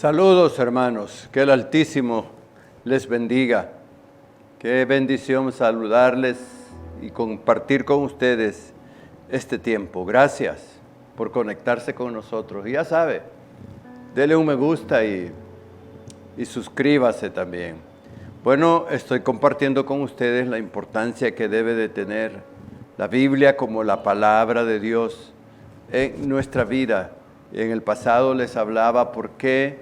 Saludos, hermanos, que el Altísimo les bendiga. Qué bendición saludarles y compartir con ustedes este tiempo. Gracias por conectarse con nosotros. Y ya sabe, dele un me gusta y suscríbase también. Bueno, estoy compartiendo con ustedes la importancia que debe de tener la Biblia como la palabra de Dios en nuestra vida. En el pasado les hablaba por qué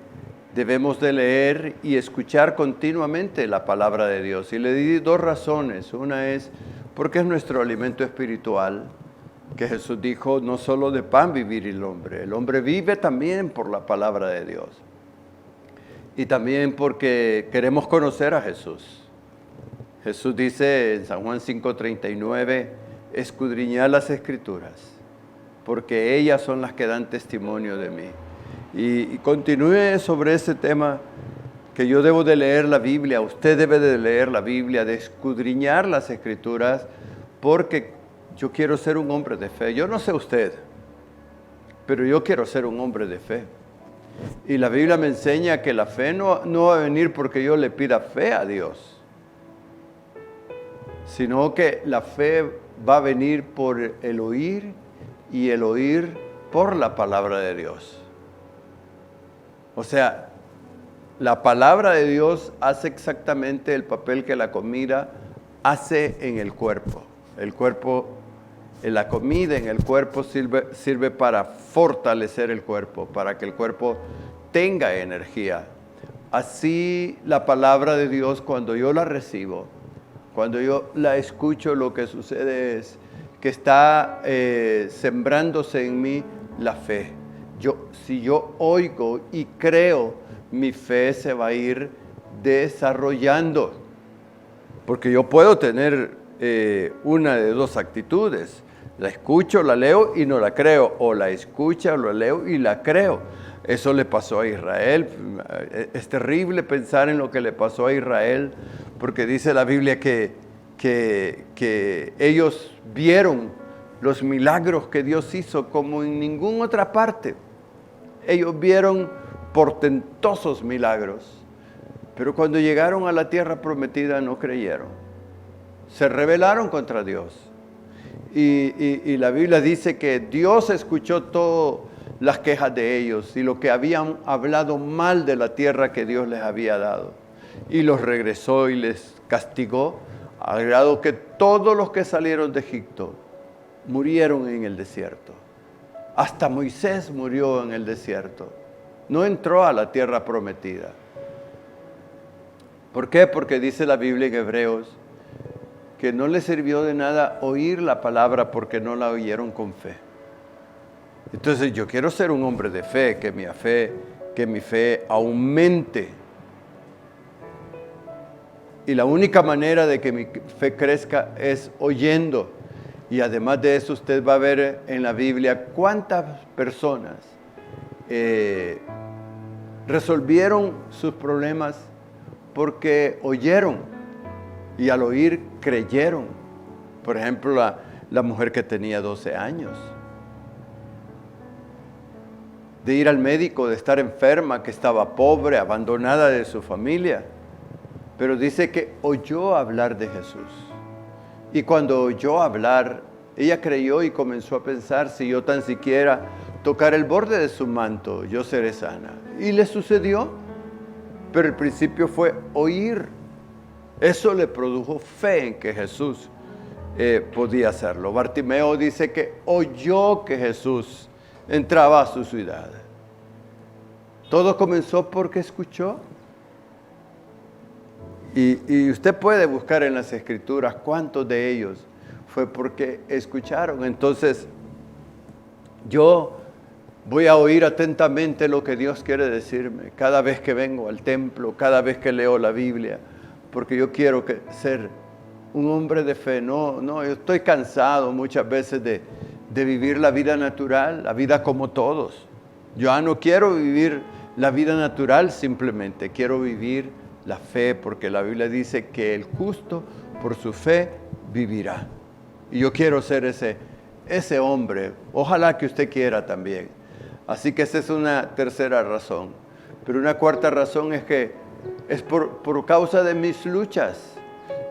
debemos de leer y escuchar continuamente la palabra de Dios. Y le di dos razones. Una es porque es nuestro alimento espiritual, que Jesús dijo, no solo de pan vivir el hombre vive también por la palabra de Dios. Y también porque queremos conocer a Jesús. Jesús dice en San Juan 5:39, escudriñad las Escrituras, porque ellas son las que dan testimonio de mí. Y continúe sobre ese tema, que yo debo de leer la Biblia, usted debe de leer la Biblia, de escudriñar las Escrituras, porque yo quiero ser un hombre de fe. Yo no sé usted, pero yo quiero ser un hombre de fe. Y la Biblia me enseña que la fe no va a venir porque yo le pida fe a Dios, sino que la fe va a venir por el oír y el oír por la palabra de Dios. O sea, la palabra de Dios hace exactamente el papel que la comida hace en el cuerpo. La comida en el cuerpo sirve para fortalecer el cuerpo, para que el cuerpo tenga energía. Así la palabra de Dios, cuando yo la recibo, cuando yo la escucho, lo que sucede es que está sembrándose en mí la fe. Si yo oigo y creo, mi fe se va a ir desarrollando. Porque yo puedo tener una de dos actitudes. La escucho, la leo y no la creo. O la escucho, la leo y la creo. Eso le pasó a Israel. Es terrible pensar en lo que le pasó a Israel, porque dice la Biblia que ellos vieron los milagros que Dios hizo como en ninguna otra parte. Ellos vieron portentosos milagros, pero cuando llegaron a la tierra prometida no creyeron. Se rebelaron contra Dios. Y la Biblia dice que Dios escuchó todas las quejas de ellos y lo que habían hablado mal de la tierra que Dios les había dado. Y los regresó y les castigó, al grado que todos los que salieron de Egipto murieron en el desierto. Hasta Moisés murió en el desierto. No entró a la tierra prometida. ¿Por qué? Porque dice la Biblia en Hebreos que no les sirvió de nada oír la palabra porque no la oyeron con fe. Entonces yo quiero ser un hombre de fe, que mi fe aumente. Y la única manera de que mi fe crezca es oyendo. Y además de eso, usted va a ver en la Biblia cuántas personas resolvieron sus problemas porque oyeron y al oír creyeron. Por ejemplo, la mujer que tenía 12 años. De ir al médico, de estar enferma, que estaba pobre, abandonada de su familia. Pero dice que oyó hablar de Jesús. Y cuando oyó hablar, ella creyó y comenzó a pensar, si yo tan siquiera tocar el borde de su manto, yo seré sana. Y le sucedió, pero el principio fue oír. Eso le produjo fe en que Jesús podía hacerlo. Bartimeo dice que oyó que Jesús entraba a su ciudad. Todo comenzó porque escuchó. Y usted puede buscar en las Escrituras cuántos de ellos fue porque escucharon. Entonces, yo voy a oír atentamente lo que Dios quiere decirme cada vez que vengo al templo, cada vez que leo la Biblia, porque yo quiero ser un hombre de fe. No, yo estoy cansado muchas veces de vivir la vida natural, la vida como todos. Yo ya no quiero vivir la vida natural simplemente, quiero vivir la fe, porque la Biblia dice que el justo por su fe vivirá. Y yo quiero ser ese hombre. Ojalá que usted quiera también. Así que esa es una tercera razón. Pero una cuarta razón es que es por causa de mis luchas.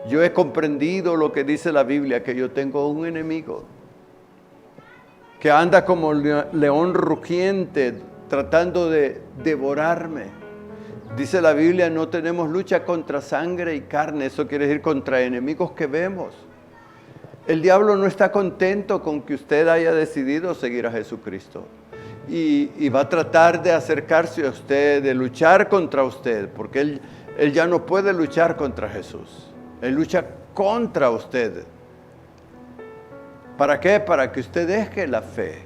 Yo he comprendido lo que dice la Biblia, que yo tengo un enemigo que anda como león rugiente tratando de devorarme. Dice la Biblia, no tenemos lucha contra sangre y carne, eso quiere decir contra enemigos que vemos. El diablo no está contento con que usted haya decidido seguir a Jesucristo. Y va a tratar de acercarse a usted, de luchar contra usted, porque él ya no puede luchar contra Jesús. Él lucha contra usted. ¿Para qué? Para que usted deje la fe,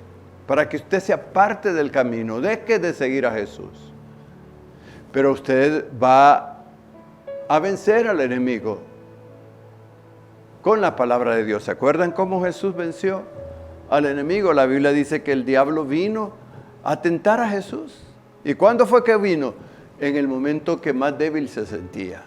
para que usted sea parte del camino, deje de seguir a Jesús. Pero usted va a vencer al enemigo con la palabra de Dios. ¿Se acuerdan cómo Jesús venció al enemigo? La Biblia dice que el diablo vino a tentar a Jesús. ¿Y cuándo fue que vino? En el momento que más débil se sentía.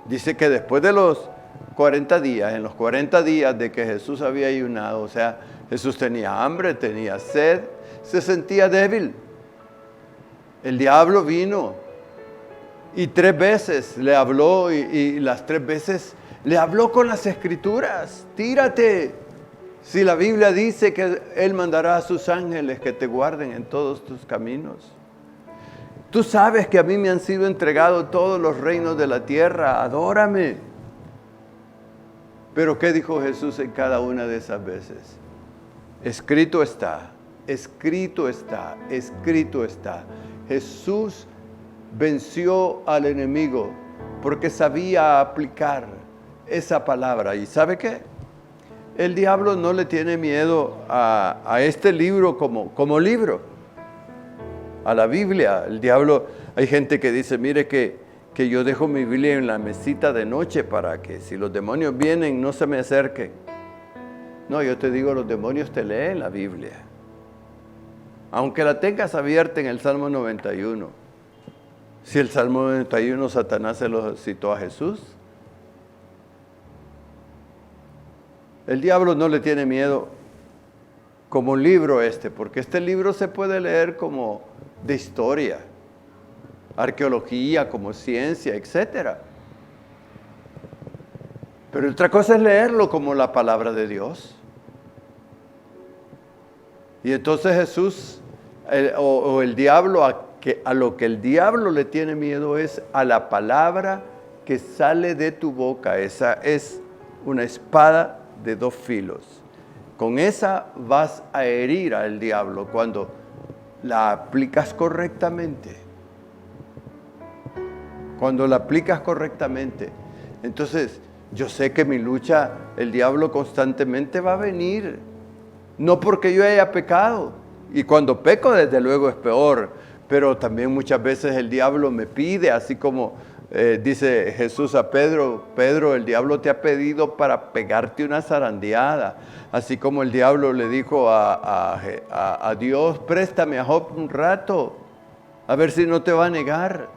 Dice que después de los 40 días, en los 40 días de que Jesús había ayunado, o sea, Jesús tenía hambre, tenía sed, se sentía débil. El diablo vino y 3 veces le habló y las 3 veces le habló con las escrituras. Tírate. Si la Biblia dice que Él mandará a sus ángeles que te guarden en todos tus caminos. Tú sabes que a mí me han sido entregados todos los reinos de la tierra. Adórame. Pero ¿qué dijo Jesús en cada una de esas veces? Escrito está, escrito está, escrito está. Jesús venció al enemigo porque sabía aplicar esa palabra. ¿Y sabe qué? El diablo no le tiene miedo a este libro como libro, a la Biblia. El diablo, hay gente que dice, mire que yo dejo mi Biblia en la mesita de noche para que si los demonios vienen no se me acerquen. No, yo te digo, los demonios te leen la Biblia. Aunque la tengas abierta en el Salmo 91. Si el Salmo 91 Satanás se lo citó a Jesús. El diablo no le tiene miedo como un libro porque este libro se puede leer como de historia, arqueología, como ciencia, etc. Pero otra cosa es leerlo como la palabra de Dios. Y entonces Jesús, el diablo, a lo que el diablo le tiene miedo es a la palabra que sale de tu boca. Esa es una espada de 2 filos. Con esa vas a herir al diablo cuando la aplicas correctamente. Cuando la aplicas correctamente. Entonces, yo sé que mi lucha, el diablo constantemente va a venir. No porque yo haya pecado. Y cuando peco, desde luego es peor. Pero también muchas veces el diablo me pide, así como dice Jesús a Pedro, Pedro, el diablo te ha pedido para pegarte una zarandeada. Así como el diablo le dijo a Dios, préstame a Job un rato, a ver si no te va a negar.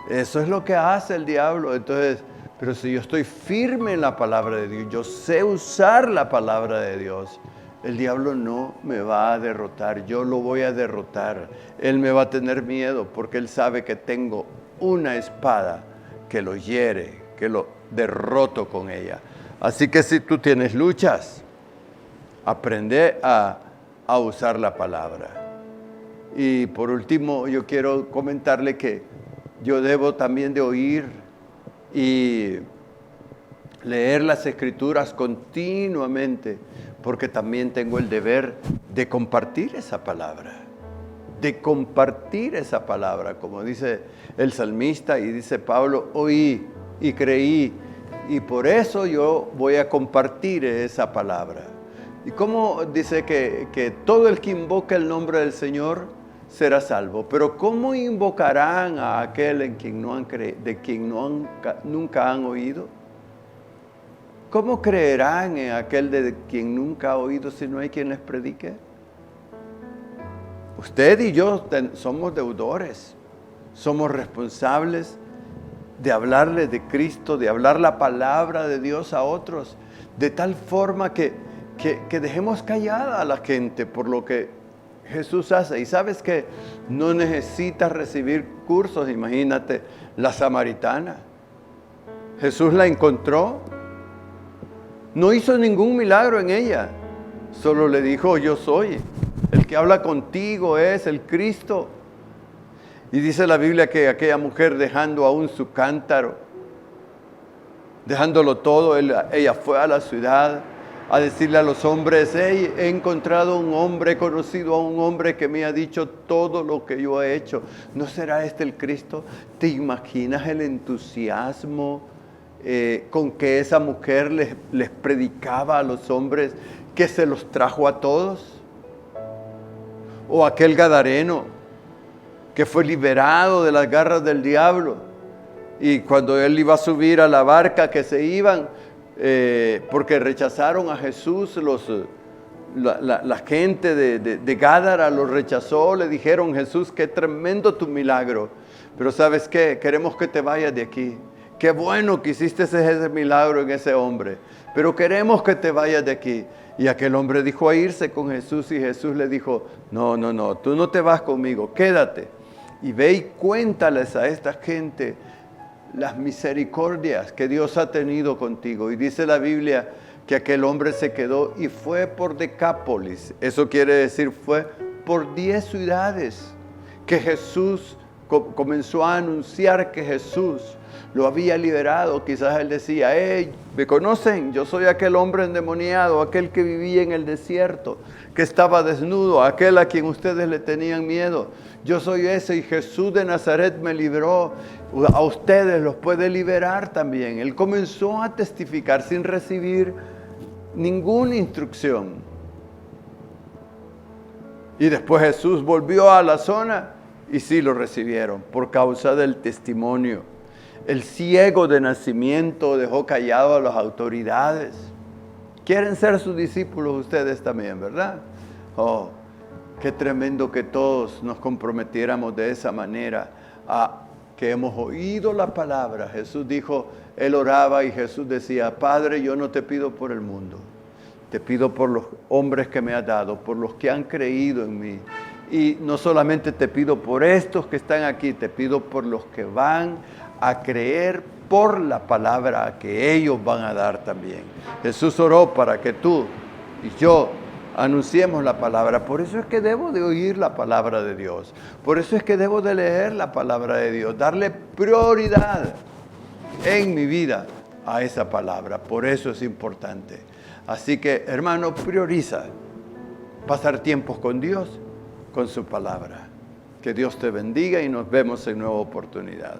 Eso es lo que hace el diablo. Entonces, pero si yo estoy firme en la palabra de Dios, yo sé usar la palabra de Dios, el diablo no me va a derrotar, yo lo voy a derrotar. Él me va a tener miedo porque él sabe que tengo una espada que lo hiere, que lo derroto con ella. Así que si tú tienes luchas, aprende a usar la palabra. Y por último, yo quiero comentarle que yo debo también de oír y leer las Escrituras continuamente, porque también tengo el deber de compartir esa palabra. De compartir esa palabra, como dice el salmista y dice Pablo, oí y creí, y por eso yo voy a compartir esa palabra. Y como dice que todo el que invoca el nombre del Señor será salvo. Pero ¿cómo invocarán a aquel en quien de quien nunca han oído? ¿Cómo creerán en aquel de quien nunca ha oído si no hay quien les predique? Usted y yo somos deudores, somos responsables de hablarle de Cristo, de hablar la palabra de Dios a otros, de tal forma que dejemos callada a la gente por lo que Jesús hace. Y sabes que No necesitas recibir cursos. Imagínate, la samaritana. Jesús la encontró. No hizo ningún milagro en ella. Solo le dijo, yo soy. El que habla contigo es el Cristo. Y dice la Biblia que aquella mujer, dejando aún su cántaro, dejándolo todo, ella fue a la ciudad a decirle a los hombres, hey, he encontrado un hombre, he conocido a un hombre que me ha dicho todo lo que yo he hecho. ¿No será este el Cristo? ¿Te imaginas el entusiasmo con que esa mujer les predicaba a los hombres, que se los trajo a todos? O aquel gadareno que fue liberado de las garras del diablo, y cuando él iba a subir a la barca que se iban, porque rechazaron a Jesús, la gente de Gádara lo rechazó, le dijeron, Jesús, qué tremendo tu milagro, pero ¿sabes qué? Queremos que te vayas de aquí. Qué bueno que hiciste ese milagro en ese hombre, pero queremos que te vayas de aquí. Y aquel hombre dijo a irse con Jesús, y Jesús le dijo, no, tú no te vas conmigo, quédate. Y ve y cuéntales a esta gente las misericordias que Dios ha tenido contigo. Y dice la Biblia que aquel hombre se quedó y fue por Decápolis. Eso quiere decir, fue por 10 ciudades que Jesús comenzó a anunciar que Jesús lo había liberado. Quizás él decía, hey, ¿me conocen? Yo soy aquel hombre endemoniado, aquel que vivía en el desierto, que estaba desnudo, aquel a quien ustedes le tenían miedo. Yo soy ese, y Jesús de Nazaret me libró. A ustedes los puede liberar también. Él comenzó a testificar sin recibir ninguna instrucción. Y después Jesús volvió a la zona y sí lo recibieron por causa del testimonio. El ciego de nacimiento dejó callado a las autoridades. Quieren ser sus discípulos ustedes también, ¿verdad? Oh, qué tremendo que todos nos comprometiéramos de esa manera a que hemos oído la palabra. Jesús dijo, él oraba y Jesús decía, Padre, yo no te pido por el mundo, te pido por los hombres que me has dado, por los que han creído en mí. Y no solamente te pido por estos que están aquí, te pido por los que van a creer por la palabra que ellos van a dar también. Jesús oró para que tú y yo anunciemos la palabra. Por eso es que debo de oír la palabra de Dios. Por eso es que debo de leer la palabra de Dios. Darle prioridad en mi vida a esa palabra. Por eso es importante. Así que, hermano, prioriza pasar tiempos con Dios, con su palabra. Que Dios te bendiga y nos vemos en nueva oportunidad.